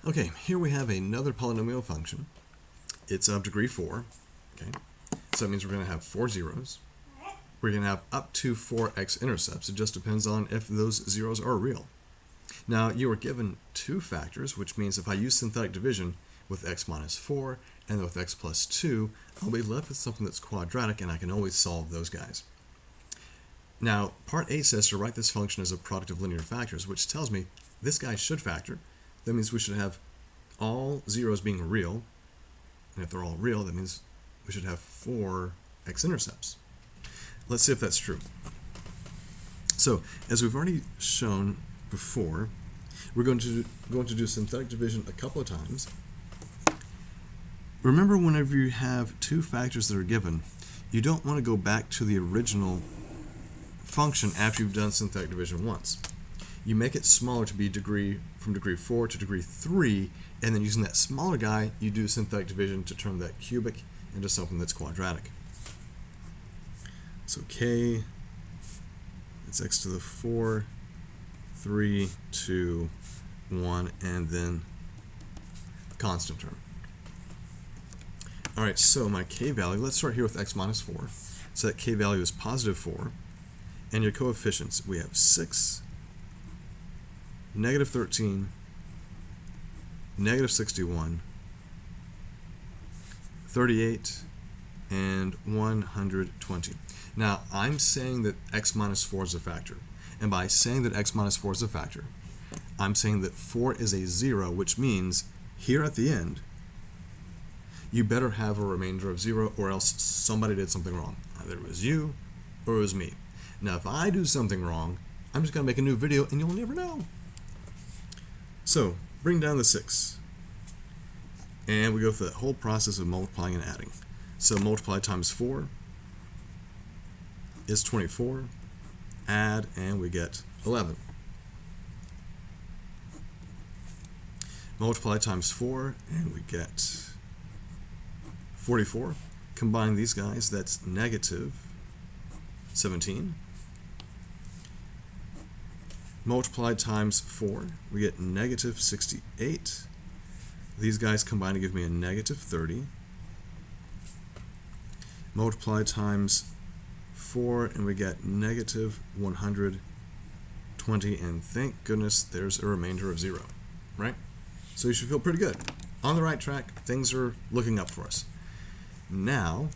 Okay, here we have another polynomial function. It's of degree 4. Okay, so that means we're going to have 4 zeros. We're going to have up to 4 x-intercepts. It just depends on if those zeros are real. Now, you are given 2 factors, which means if I use synthetic division with x minus 4 and with x plus 2, I'll be left with something that's quadratic, and I can always solve those guys. Now, part A says to write this function as a product of linear factors, which tells me this guy should factor. That means we should have all zeros being real, and if they're all real, that means we should have 4 x-intercepts. Let's see if that's true. So, as we've already shown before, we're going to do synthetic division a couple of times. Remember, whenever you have 2 factors that are given, you don't want to go back to the original function after you've done synthetic division once. You make it smaller to be from degree 4 to degree 3, and then using that smaller guy, you do synthetic division to turn that cubic into something that's quadratic. So k, it's x to the 4, 3, 2, 1, and then the constant term. Alright, so my k value, let's start here with x minus 4. So that k value is positive 4. And your coefficients, we have 6, negative 13, negative 61, 38, and 120. Now, I'm saying that x minus 4 is a factor. And by saying that x minus 4 is a factor, I'm saying that 4 is a 0, which means here at the end, you better have a remainder of 0, or else somebody did something wrong. Either it was you or it was me. Now, if I do something wrong, I'm just going to make a new video and you'll never know. So, bring down the 6. And we go through that whole process of multiplying and adding. So, multiply times 4 is 24. Add, and we get 11. Multiply times 4, and we get 44. Combine these guys, that's negative 17. Multiply times 4, we get negative 68. These guys combine to give me a negative 30. Multiply times 4, and we get negative 120. And thank goodness there's a remainder of 0, right? So you should feel pretty good. On the right track, things are looking up for us. Now,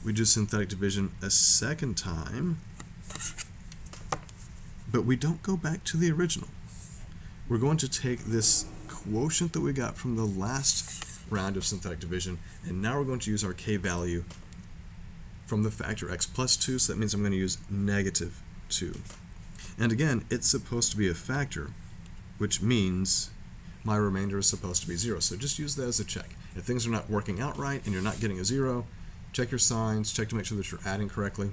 we do synthetic division a second time, but we don't go back to the original. We're going to take this quotient that we got from the last round of synthetic division, and now we're going to use our k value from the factor x plus 2, so that means I'm going to use negative 2. And again, it's supposed to be a factor, which means my remainder is supposed to be 0. So just use that as a check. If things are not working out right and you're not getting a 0, check your signs, check to make sure that you're adding correctly.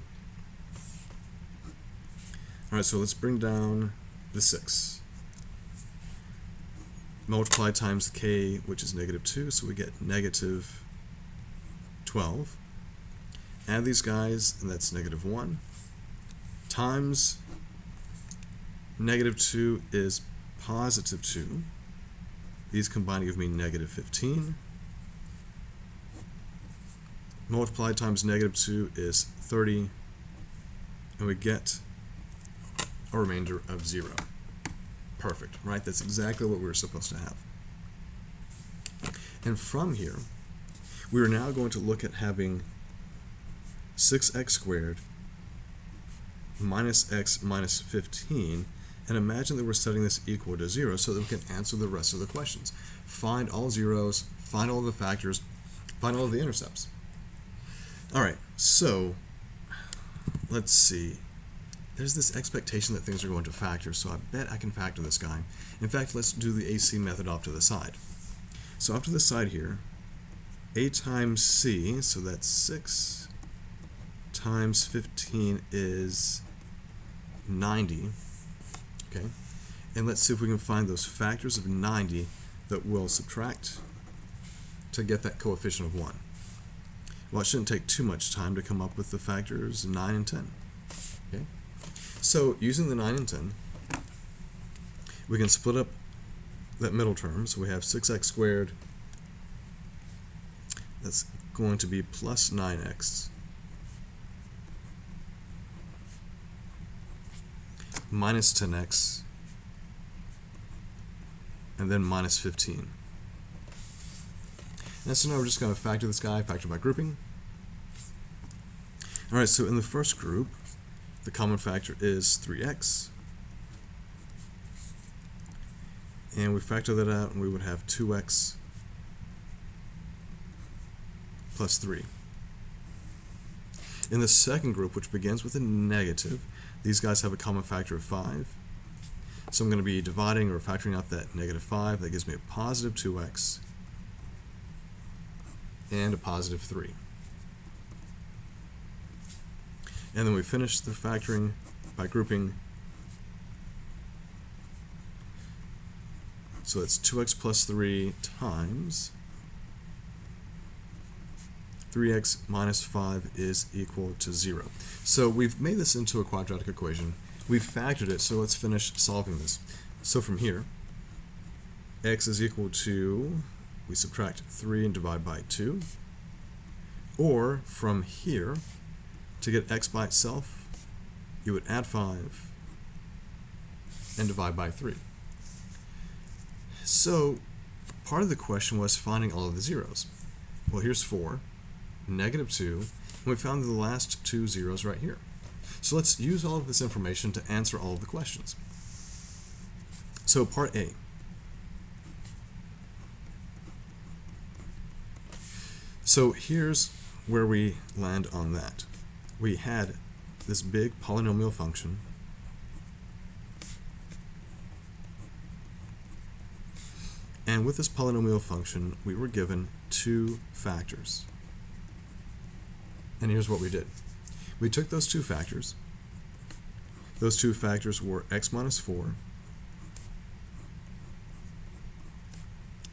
Alright, so let's bring down the 6. Multiply times the k, which is negative 2, so we get negative 12. Add these guys, and that's negative 1. Times negative 2 is positive 2. These combine to give me negative 15. Multiply times negative 2 is 30. And we get a remainder of 0. Perfect, right? That's exactly what we were supposed to have. And from here, we are now going to look at having 6x squared minus x minus 15, and imagine that we're setting this equal to 0 so that we can answer the rest of the questions. Find all zeros, find all the factors, find all of the intercepts. Alright, so let's see. There's this expectation that things are going to factor, so I bet I can factor this guy. In fact, let's do the AC method off to the side. So off to the side here, a times c, so that's 6 times 15 is 90. Okay, and let's see if we can find those factors of 90 that will subtract to get that coefficient of 1. Well, it shouldn't take too much time to come up with the factors 9 and 10. Okay, so using the 9 and 10, we can split up that middle term. So we have 6x squared. That's going to be plus 9x minus 10x, and then minus 15. And so now we're just going to factor this guy, factor by grouping. All right, so in the first group, the common factor is 3x. And we factor that out, and we would have 2x plus 3. In the second group, which begins with a negative, these guys have a common factor of 5. So I'm going to be dividing or factoring out that negative 5. That gives me a positive 2x and a positive 3. And then we finish the factoring by grouping. So that's 2x plus 3 times 3x minus 5 is equal to 0. So we've made this into a quadratic equation. We've factored it, so let's finish solving this. So from here, x is equal to, we subtract 3 and divide by 2. Or from here, to get x by itself, you would add 5 and divide by 3. So part of the question was finding all of the zeros. Well, here's 4, negative 2, and we found the last 2 zeros right here. So let's use all of this information to answer all of the questions. So part A. So here's where we land on that. We had this big polynomial function, and with this polynomial function we were given 2 factors. And here's what we did. We took those 2 factors. Those 2 factors were x minus 4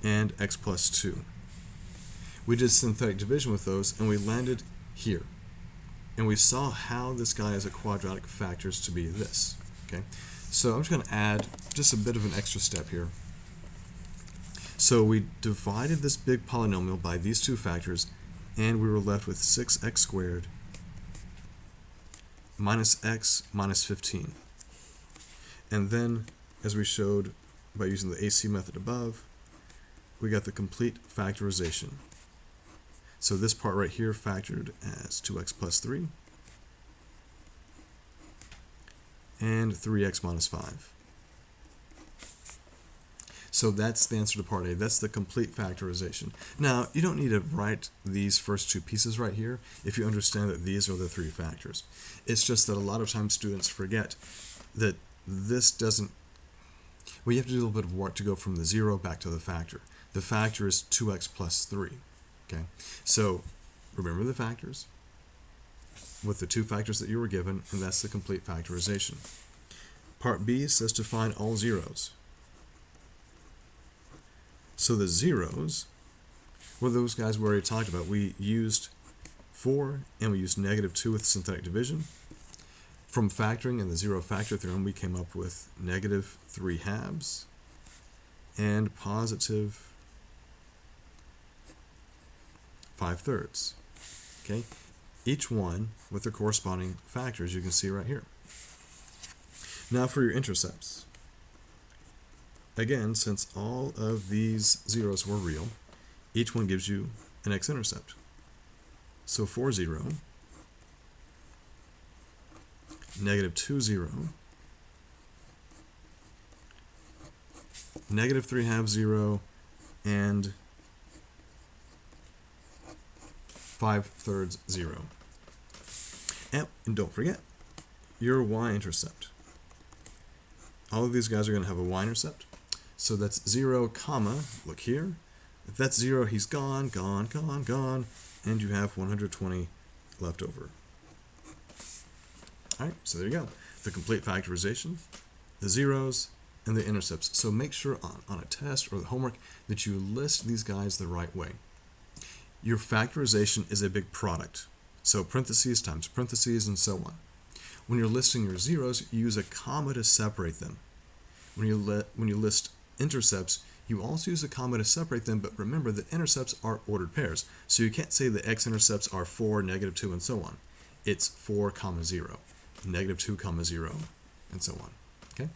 and x plus 2. We did synthetic division with those, and we landed here. And we saw how this guy is a quadratic factors to be this. Okay, so I'm just going to add just a bit of an extra step here. So we divided this big polynomial by these 2 factors, and we were left with 6x squared minus x minus 15. And then, as we showed by using the AC method above, we got the complete factorization. So this part right here factored as 2x plus 3 and 3x minus 5. So that's the answer to part A. That's the complete factorization. Now, you don't need to write these first 2 pieces right here if you understand that these are the 3 factors. It's just that a lot of times students forget that this doesn't, well, you have to do a little bit of work to go from the 0 back to the factor. The factor is 2x plus 3. Okay, so remember the factors with the 2 factors that you were given, and that's the complete factorization. Part B says to find all zeros. So the zeros, well, those guys we already talked about. We used 4 and we used negative 2 with synthetic division. From factoring and the zero factor theorem, we came up with negative 3/2 and positive 5/3. Okay, each one with their corresponding factors you can see right here. Now for your intercepts. Again, since all of these zeros were real, each one gives you an x-intercept. So 4, 0, negative 2, 0, negative 3/2, 0, and 5/3, 0. And don't forget your y-intercept. All of these guys are going to have a y-intercept. So that's 0, comma, look here. If that's 0, he's gone, gone, gone, gone, and you have 120 left over. All right, so there you go. The complete factorization, the zeros, and the intercepts. So make sure on a test or the homework that you list these guys the right way. Your factorization is a big product. So parentheses times parentheses and so on. When you're listing your zeros, you use a comma to separate them. When you list intercepts, You also use a comma to separate them, but remember that intercepts are ordered pairs. So you can't say the x-intercepts are 4, -2, and so on. It's 4, 0, -2, 0, and so on. Okay?